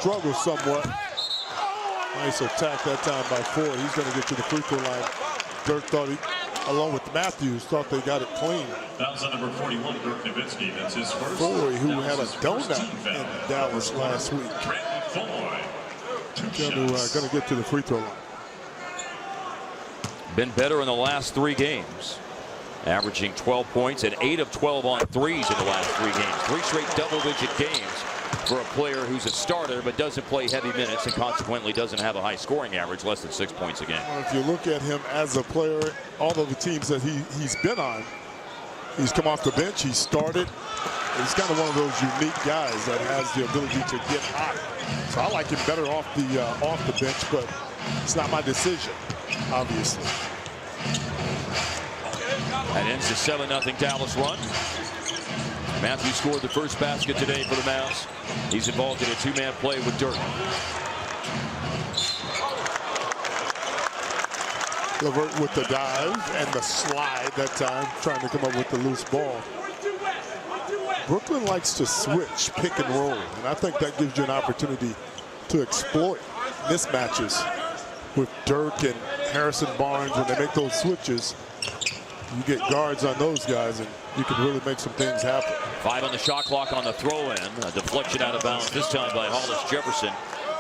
Struggle somewhat. Nice attack that time by Ford. He's going to get to the free throw line. Dirk thought along with Matthews, thought they got it clean. That was number 41, Dirk Nowitzki. That's his first. Ford, who had a donut in Dallas last week. Going to get to the free throw line. Been better in the last 3 games. Averaging 12 points and 8 of 12 on threes in the last 3 games. 3 straight double-digit games for a player who's a starter but doesn't play heavy minutes and consequently doesn't have a high scoring average, less than 6 points a game. Well, if you look at him as a player, all of the teams that he's been on, he's come off the bench, he started. He's kind of one of those unique guys that has the ability to get hot. So I like him better off the bench, but it's not my decision, obviously. That ends the 7-0 Dallas run. Matthews scored the first basket today for the Mavs. He's involved in a 2-man play with Dirk. LeVert with the dive and the slide that time, trying to come up with the loose ball. Brooklyn likes to switch, pick and roll, and I think that gives you an opportunity to exploit mismatches with Dirk and Harrison Barnes. When they make those switches, you get guards on those guys, and you can really make some things happen. 5 on the shot clock on the throw-in. A deflection out of bounds this time by Hollis Jefferson,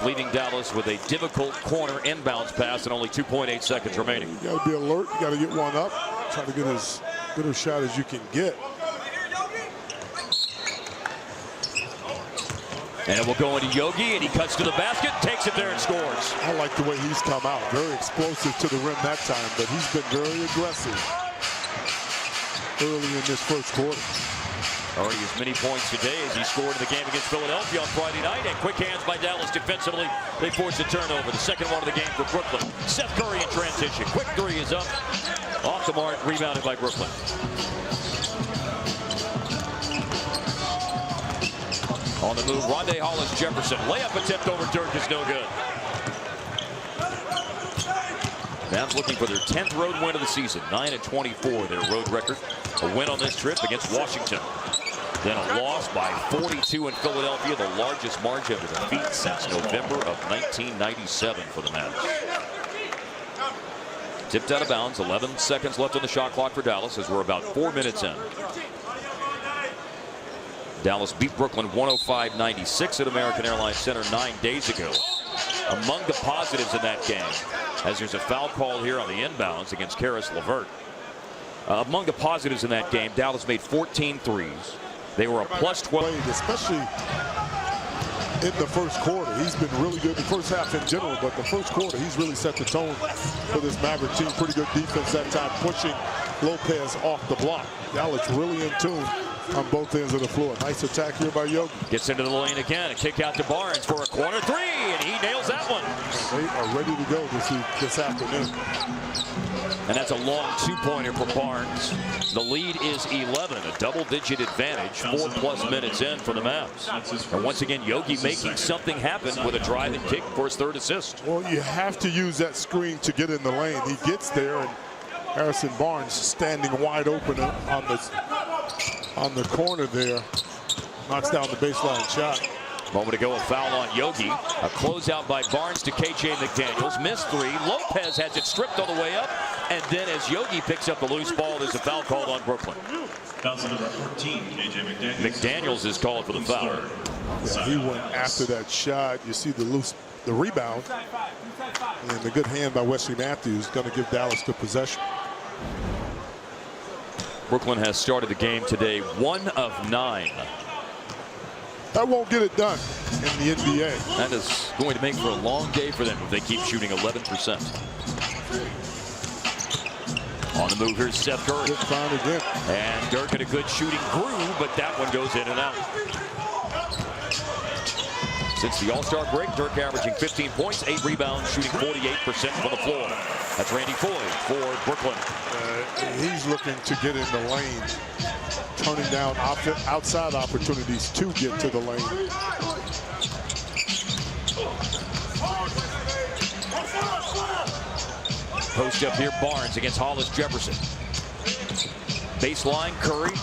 leaving Dallas with a difficult corner inbounds pass and only 2.8 seconds remaining. You got to be alert. You got to get one up. Try to get as good a shot as you can get. And it will go into Yogi, and he cuts to the basket, takes it there and scores. I like the way he's come out. Very explosive to the rim that time, but he's been very aggressive early in this first quarter. Already as many points today as he scored in the game against Philadelphia on Friday night. And quick hands by Dallas defensively. They force a turnover. The second one of the game for Brooklyn. Seth Curry in transition. Quick 3 is up. Off the mark. Rebounded by Brooklyn. On the move, Rondae Hollis Jefferson. Layup attempt over Dirk is no good. Mavs looking for their 10th road win of the season. 9-24, their road record. A win on this trip against Washington. Then a loss by 42 in Philadelphia, the largest margin of defeat since November of 1997 for the Mavs. Tipped out of bounds, 11 seconds left on the shot clock for Dallas as we're about 4 minutes in. Dallas beat Brooklyn 105-96 at American Airlines Center 9 days ago. Among the positives in that game, as there's a foul call here on the inbounds against Karis LeVert. Among the positives in that game, Dallas made 14 threes. They were a plus 12. Especially in the first quarter. He's been really good the first half in general, but the first quarter, he's really set the tone for this Maverick team. Pretty good defense that time, pushing Lopez off the block. Dallas really in tune on both ends of the floor. Nice attack here by Yogi. Gets into the lane again. A kick out to Barnes for a corner 3, and he nails that one. They are ready to go this afternoon. And that's a long 2-pointer for Barnes. The lead is 11, a double-digit advantage, 4+ minutes in for the Mavs. And once again, Yogi making something happen with a drive and kick for his 3rd assist. Well, you have to use that screen to get in the lane. He gets there, and Harrison Barnes standing wide open on the corner there, knocks down the baseline shot. Moment ago, a foul on Yogi. A closeout by Barnes to KJ McDaniels. Missed 3. Lopez has it stripped all the way up. And then as Yogi picks up the loose ball, there's a foul called on Brooklyn. Number 14, KJ McDaniels. McDaniels is called for the foul. Yeah, he went after that shot. You see the rebound. And the good hand by Wesley Matthews going to give Dallas the possession. Brooklyn has started the game today 1 of 9. That won't get it done in the NBA. That is going to make for a long day for them if they keep shooting 11%. On the move, here's Seth Curry. Good find again. And Dirk had a good shooting groove, but that one goes in and out. Since the All-Star break, Dirk averaging 15 points, 8 rebounds, shooting 48% from the floor. That's Randy Foye for Brooklyn. He's looking to get in the lane, turning down outside opportunities to get to the lane. Post up here, Barnes against Hollis Jefferson. Baseline, Curry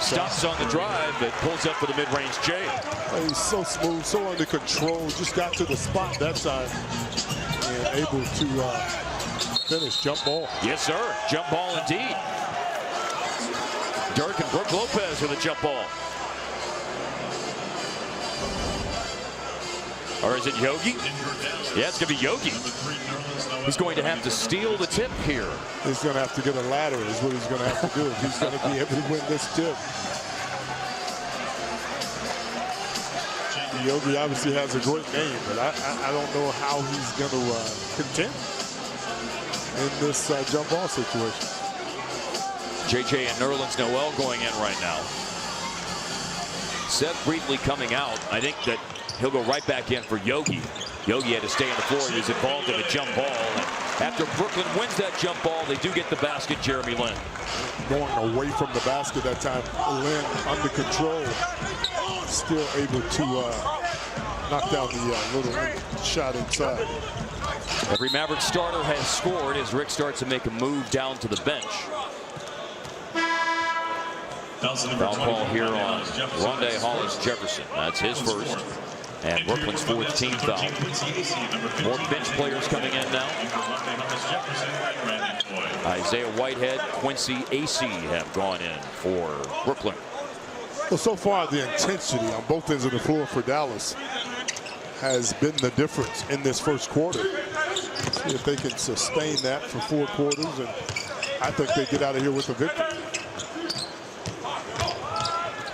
Stops on the drive, but pulls up for the mid-range J. He's so smooth, so under control. Just got to the spot that time and able to finish. Jump ball. Yes, sir. Jump ball indeed. Dirk and Brook Lopez with a jump ball. Or is it Yogi? Yeah, it's going to be Yogi. He's going to have to steal the tip here. He's going to have to get a ladder is what he's going to have to do if he's going to be able to win this tip. Yogi obviously has a great name, but I don't know how he's going to contend in this jump ball situation. JJ and Nerlens Noel going in right now. Seth briefly coming out. I think that he'll go right back in for Yogi. Yogi had to stay on the floor. He was involved in a jump ball. And after Brooklyn wins that jump ball, they do get the basket, Jeremy Lin. Going away from the basket that time. Lin under control. Still able to knock down the little shot inside. Every Maverick starter has scored as Rick starts to make a move down to the bench. Foul call here on Rondé Hollis Jefferson. That's his first. And Brooklyn's fourth team foul. More bench players coming in now. Isaiah Whitehead, Quincy Acey have gone in for Brooklyn. Well, so far the intensity on both ends of the floor for Dallas has been the difference in this first quarter. See if they can sustain that for 4 quarters, and I think they get out of here with a victory.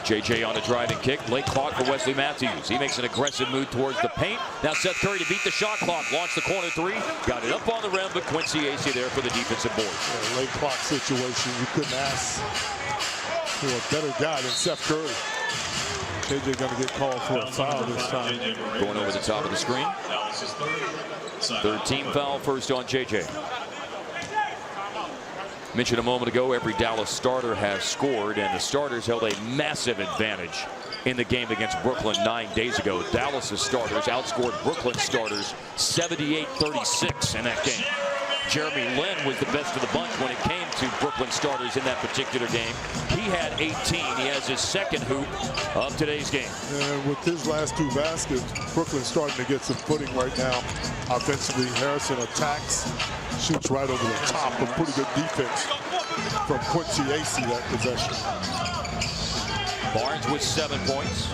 JJ on a driving kick. Late clock for Wesley Matthews. He makes an aggressive move towards the paint. Now Seth Curry to beat the shot clock. Launched the corner three. Got it up on the rim, but Quincy Acey there for the defensive board. Yeah, late clock situation. You couldn't ask for a better guy than Seth Curry. JJ going to get called for a foul this time. Going over the top of the screen. Third team foul, first on JJ. Mentioned a moment ago, every Dallas starter has scored, and the starters held a massive advantage in the game against Brooklyn 9 days ago. Dallas's starters outscored Brooklyn starters 78-36 in that game. Jeremy Lin was the best of the bunch when it came to Brooklyn starters in that particular game. He had 18. He has his second hoop of today's game. And with his last 2 baskets, Brooklyn's starting to get some footing right now. Offensively, Harrison attacks, shoots right over the top. A pretty good defense from Quincy Acey that possession. Barnes with 7 points.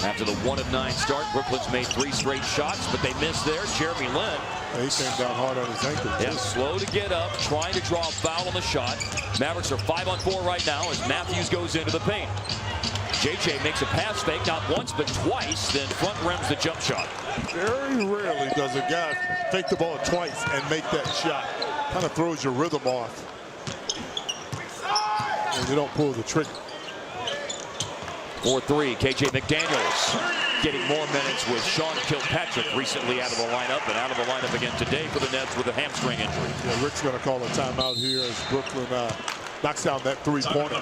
After the 1 of 9 start, Brooklyn's made 3 straight shots, but they missed there. Jeremy Lin. He came down hard on his ankle. Yeah, slow to get up, trying to draw a foul on the shot. Mavericks are 5-on-4 right now as Matthews goes into the paint. JJ makes a pass fake, not once but twice, then front rims the jump shot. Very rarely does a guy fake the ball twice and make that shot. Kind of throws your rhythm off. And you don't pull the trigger. 4-3, KJ McDaniels getting more minutes with Sean Kilpatrick recently out of the lineup and out of the lineup again today for the Nets with a hamstring injury. Yeah, Rick's going to call a timeout here as Brooklyn knocks down that 3-pointer.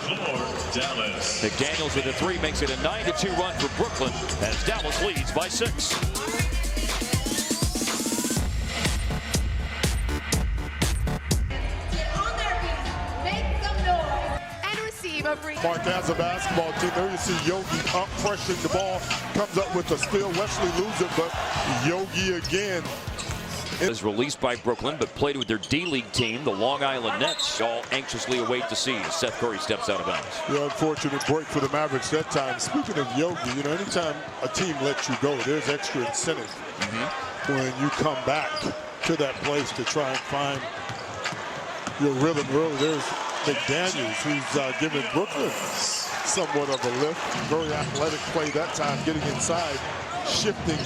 McDaniels with a 3 makes it a 9-2 run for Brooklyn as Dallas leads by 6. Mark has a basketball team. There you see Yogi up pressuring the ball. Comes up with a steal. Wesley loses, but Yogi again. Is released by Brooklyn, but played with their D-League team, the Long Island Nets. All anxiously await to see as Seth Curry steps out of bounds. The unfortunate break for the Mavericks that time. Speaking of Yogi, you know, anytime a team lets you go, there's extra incentive when you come back to that place to try and find your rhythm. Really, there's McDaniels, who's giving Brooklyn somewhat of a lift. Very athletic play that time, getting inside, shifting